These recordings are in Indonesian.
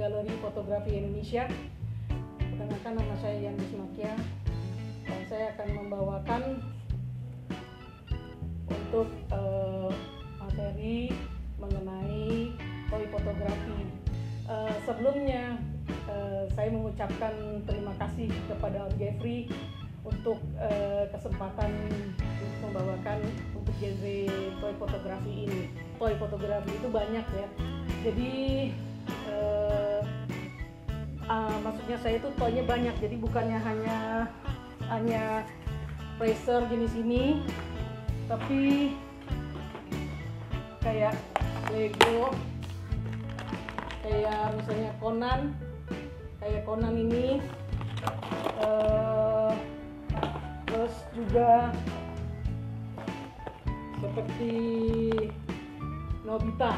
Galeri Fotografi Indonesia. Perkenalkan, nama saya Yandi Smakia dan saya akan membawakan untuk materi mengenai toy fotografi. Sebelumnya saya mengucapkan terima kasih kepada Om Jeffrey untuk kesempatan membawakan untuk genre toy fotografi ini. Toy fotografi itu banyak ya, jadi maksudnya saya itu toynya banyak, jadi bukannya hanya Racer jenis ini, tapi kayak Lego, kayak misalnya Conan ini, terus juga seperti Nobita.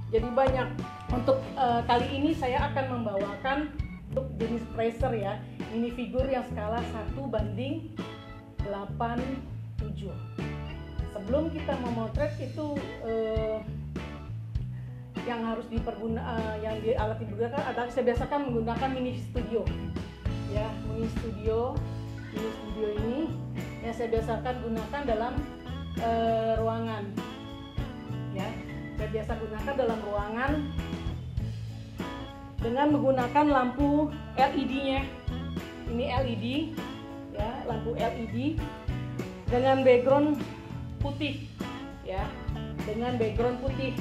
Jadi banyak. Untuk kali ini saya akan membawakan untuk jenis Racer ya, minifigure yang skala 1:87. Sebelum kita memotret itu yang harus yang di alat digunakan adalah saya biasakan menggunakan mini studio ya, mini studio ini yang saya biasakan gunakan dalam ruangan ya. Saya biasa gunakan dalam ruangan dengan menggunakan lampu LED-nya. Ini LED ya, lampu LED dengan background putih ya, dengan background putih.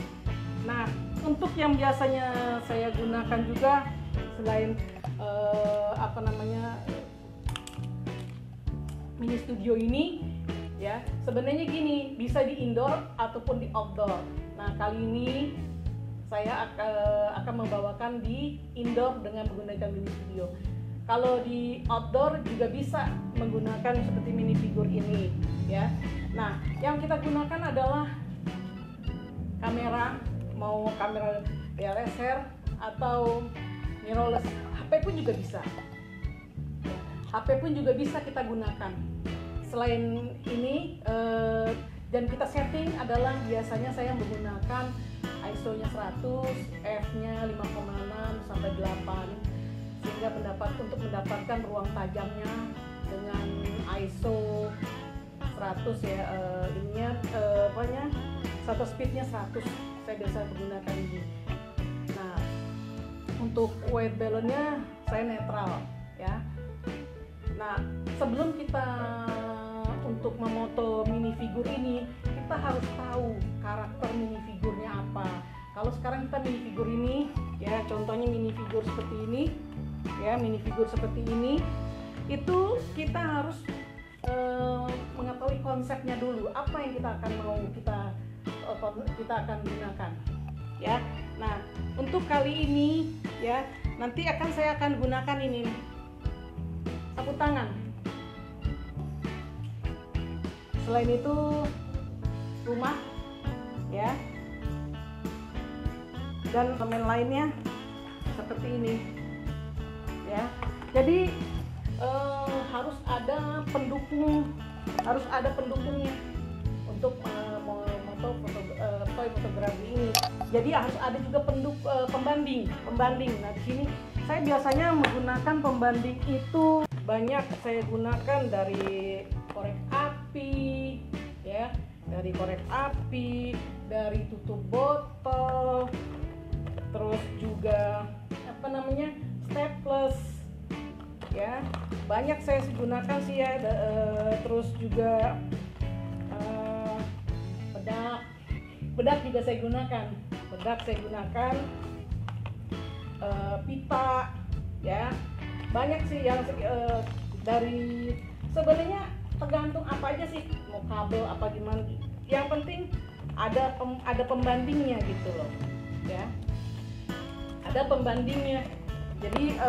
Nah, untuk yang biasanya saya gunakan juga selain mini studio ini ya, sebenarnya gini, bisa di indoor ataupun di outdoor. Nah, kali ini saya akan membawakan di indoor dengan menggunakan mini studio. Kalau di outdoor juga bisa menggunakan seperti minifigure ini ya. Nah, yang kita gunakan adalah kamera, mau kamera DSLR atau mirrorless, HP pun juga bisa. HP pun juga bisa kita gunakan. Selain ini, dan kita setting adalah biasanya saya menggunakan ISO-nya 100, f-nya 5,6 sampai 8, sehingga untuk mendapatkan ruang tajamnya dengan ISO 100 ya, ininya shutter speed-nya 100. Saya biasa menggunakan ini. Nah, untuk white balance-nya saya netral ya. Nah, sebelum kita untuk memoto minifigure ini, kita harus tahu karakter minifigurnya apa. Kalau sekarang kita minifigure ini ya, contohnya minifigure seperti ini ya, minifigure seperti ini, itu kita harus mengetahui konsepnya dulu, apa yang kita akan gunakan ya. Nah, untuk kali ini ya, nanti saya akan gunakan ini sapu tangan. Selain itu rumah ya, dan elemen lainnya seperti ini ya. Jadi harus ada pendukungnya untuk toy fotografi ini. Jadi harus ada juga pembanding. Nah, di sini saya biasanya menggunakan pembanding itu banyak. Saya gunakan dari korek api ya, dari tutup botol, terus juga staples ya, banyak saya gunakan sih ya. Terus juga bedak juga saya gunakan, pita ya, banyak sih yang dari, sebenarnya tergantung apa aja sih, mau kabel apa gimana, yang penting ada pembandingnya gitu loh ya, ada pembandingnya. Jadi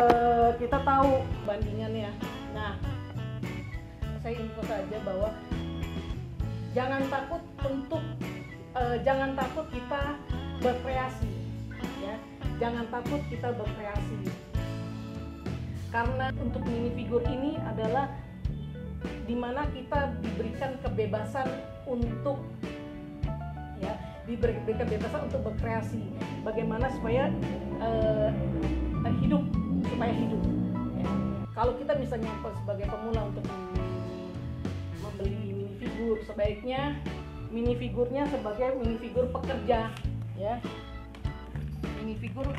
kita tahu bandingannya. Nah, saya info saja bahwa jangan takut kita berkreasi ya, karena untuk minifigure ini adalah dimana kita diberikan kebebasan untuk ya, diberikan kebebasan untuk berkreasi bagaimana supaya hidup, ya. Kalau kita misalnya sebagai pemula untuk membeli minifigur, sebaiknya minifigurnya sebagai minifigur pekerja, ya, minifigur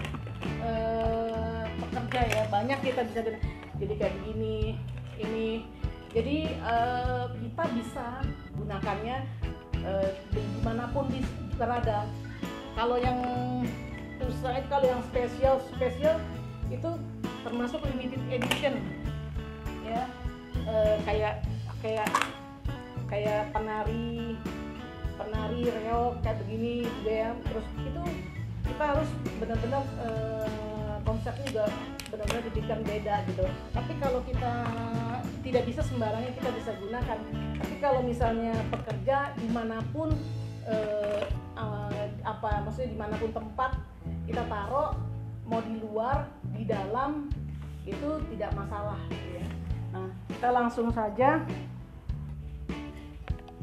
pekerja, ya. Banyak kita bisa jadi kayak begini, ini. Jadi kita bisa gunakannya dimanapun berada. Kalau yang spesial itu termasuk limited edition, ya, kayak penari reok kayak begini juga, ya. Terus itu kita harus benar-benar konsepnya juga benar-benar dibikin beda gitu. Tapi kalau kita tidak bisa sembarangan kita bisa gunakan. Tapi kalau misalnya pekerja dimanapun maksudnya dimanapun tempat kita taruh, mau di luar, di dalam, itu tidak masalah, ya. Nah, kita langsung saja.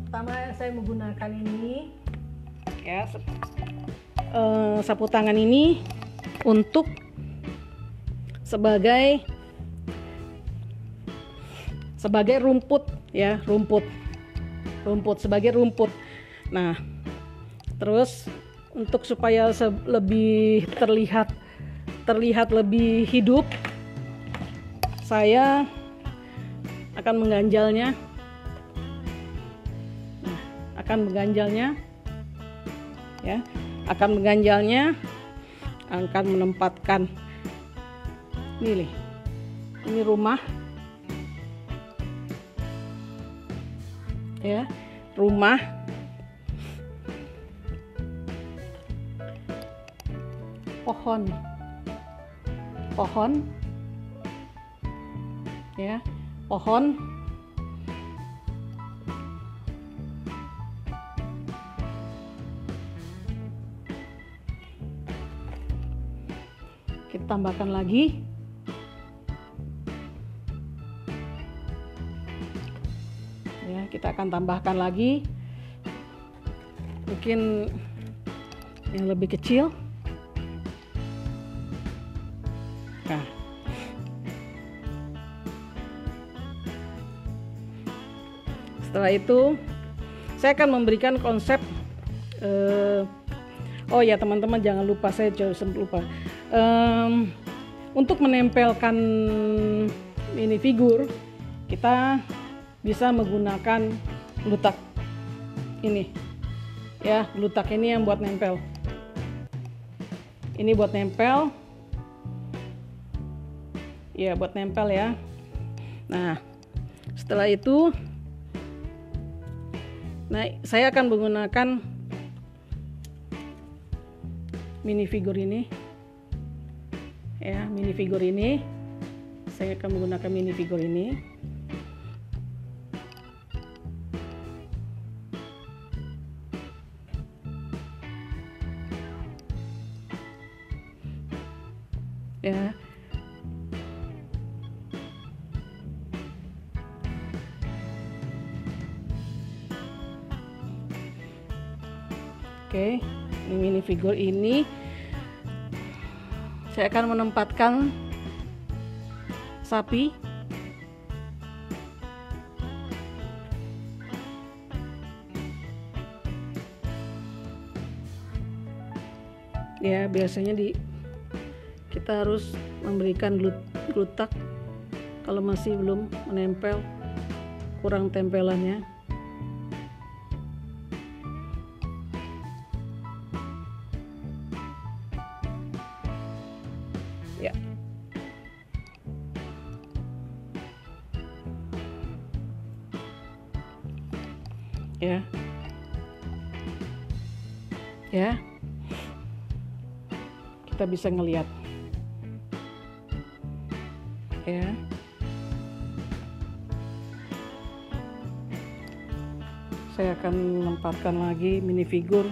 Pertama saya menggunakan ini, ya, sapu tangan ini untuk sebagai rumput, ya, rumput sebagai rumput. Nah, terus untuk supaya lebih terlihat lebih hidup, saya akan mengganjalnya. Nah, akan menempatkan ini rumah, ya, rumah. Pohon, ya, pohon. Kita tambahkan lagi, ya, kita akan tambahkan lagi mungkin yang lebih kecil. Nah, setelah itu saya akan memberikan konsep. Oh ya teman-teman, jangan lupa, saya sempat lupa. Untuk menempelkan minifigur, kita bisa menggunakan glutak ini, ya, glutak ini yang buat nempel. Ini buat nempel. Ya, buat nempel, ya. Nah, setelah itu, saya akan menggunakan minifigur ini, ya, minifigur ini. Saya akan menggunakan minifigur ini. Ya. Oke, ini minifigur ini saya akan menempatkan sapi. Ya, biasanya kita harus memberikan glutak kalau masih belum menempel, kurang tempelannya. Ya. Ya. Ya. Kita bisa ngelihat. Ya. Saya akan menempatkan lagi minifigur.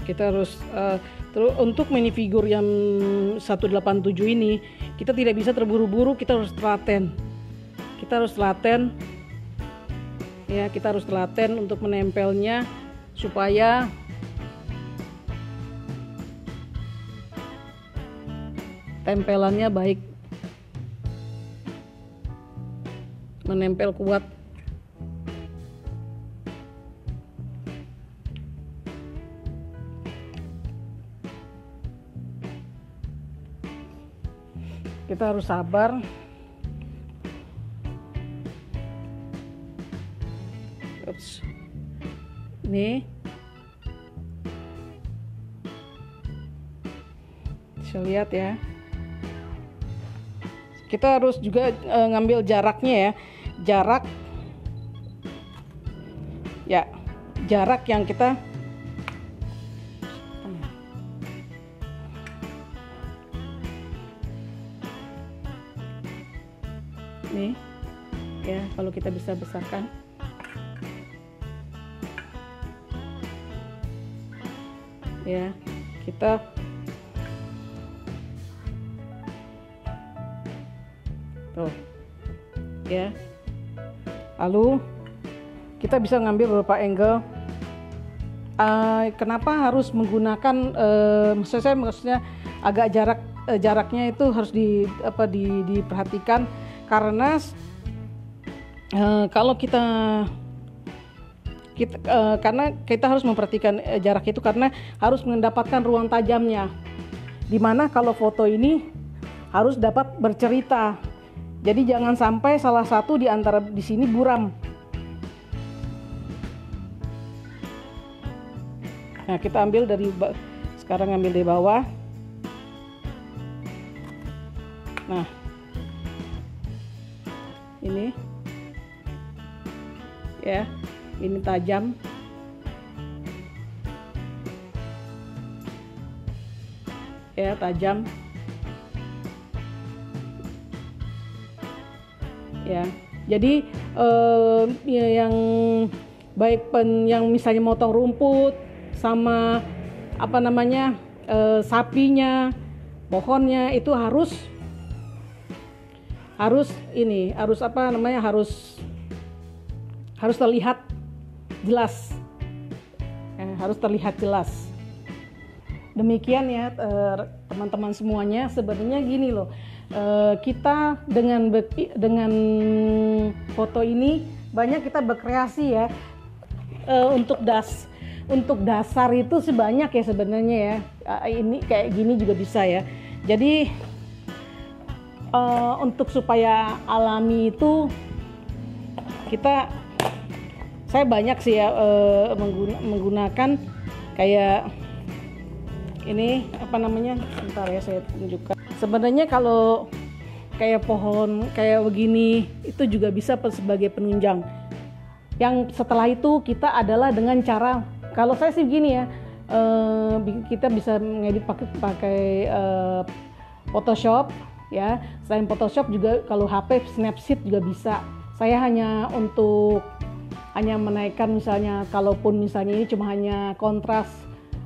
Kita harus terus untuk minifigur yang 187 ini kita tidak bisa terburu-buru, kita harus telaten. Ya, kita harus telaten untuk menempelnya supaya tempelannya baik, menempel kuat. Kita harus sabar. Ups. Nih, bisa lihat ya. Kita harus juga ngambil jaraknya ya. Jarak yang kita nih ya, kalau kita bisa besarkan ya, kita tuh ya, lalu kita bisa ngambil beberapa angle. Kenapa harus menggunakan maksudnya agak jaraknya itu harus diperhatikan, karena kalau karena kita harus memperhatikan jarak itu karena harus mendapatkan ruang tajamnya, dimana kalau foto ini harus dapat bercerita. Jadi jangan sampai salah satu di antara di sini buram. Nah, kita ambil sekarang ambil dari bawah. Nah, ini ya, ini tajam. Ya, tajam. Ya, jadi ya, yang baik yang misalnya motong rumput sama sapinya, pohonnya itu harus terlihat jelas. Harus terlihat jelas. Demikian ya teman-teman semuanya. Sebenarnya gini loh, kita dengan foto ini banyak kita berkreasi ya. Untuk dasar itu sebanyak ya sebenarnya ya. Ini kayak gini juga bisa ya. Jadi untuk supaya alami itu saya banyak sih ya menggunakan kayak ini sebentar ya saya tunjukkan. Sebenarnya kalau kayak pohon kayak begini itu juga bisa sebagai penunjang. Yang setelah itu kita adalah dengan cara, kalau saya sih begini ya, kita bisa mengedit pakai Photoshop ya. Selain Photoshop juga kalau HP Snapseed juga bisa. Saya hanya menaikkan misalnya, kalaupun misalnya ini cuma hanya kontras,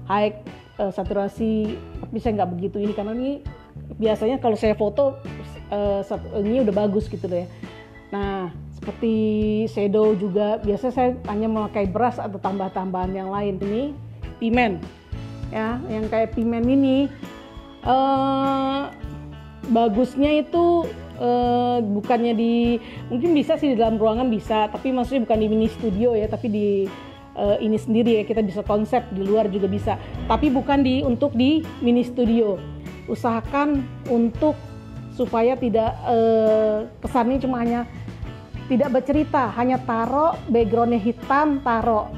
high, saturasi, tapi saya nggak begitu ini karena ini biasanya kalau saya foto ini udah bagus gitu deh. Nah, seperti shadow juga biasanya saya hanya memakai brush atau tambah-tambahan yang lain. Ini pigment ya, yang kayak pigment ini bagusnya itu bukannya mungkin bisa sih di dalam ruangan bisa, tapi maksudnya bukan di mini studio ya, tapi di ini sendiri ya, kita bisa konsep di luar juga bisa, tapi bukan untuk di mini studio. Usahakan untuk supaya tidak kesannya cuma hanya tidak bercerita, hanya taruh backgroundnya hitam, taruh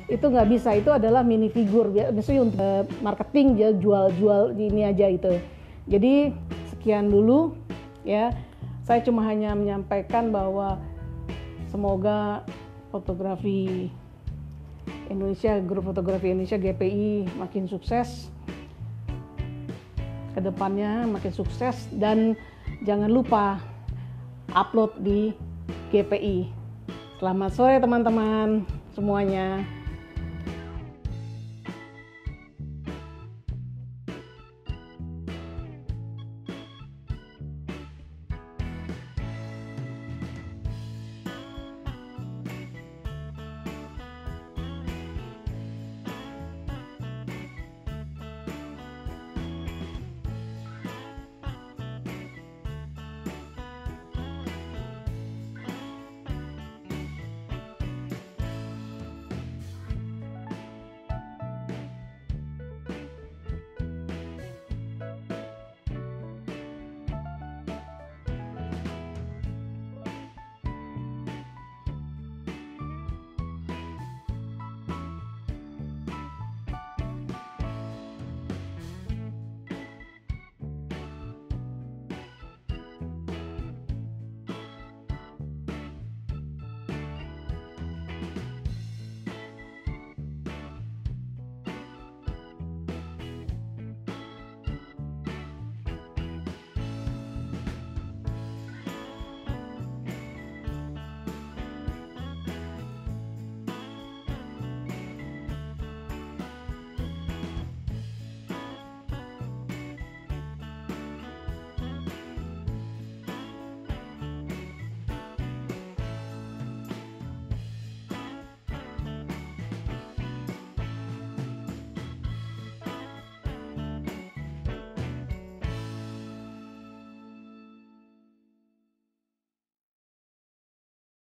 itu nggak bisa. Itu adalah mini figur biasanya untuk marketing, jual ini aja itu. Jadi sekian dulu ya, saya cuma hanya menyampaikan bahwa semoga fotografi Indonesia, grup fotografi Indonesia GPI makin sukses, kedepannya makin sukses, dan jangan lupa upload di GPI. Selamat sore teman-teman semuanya.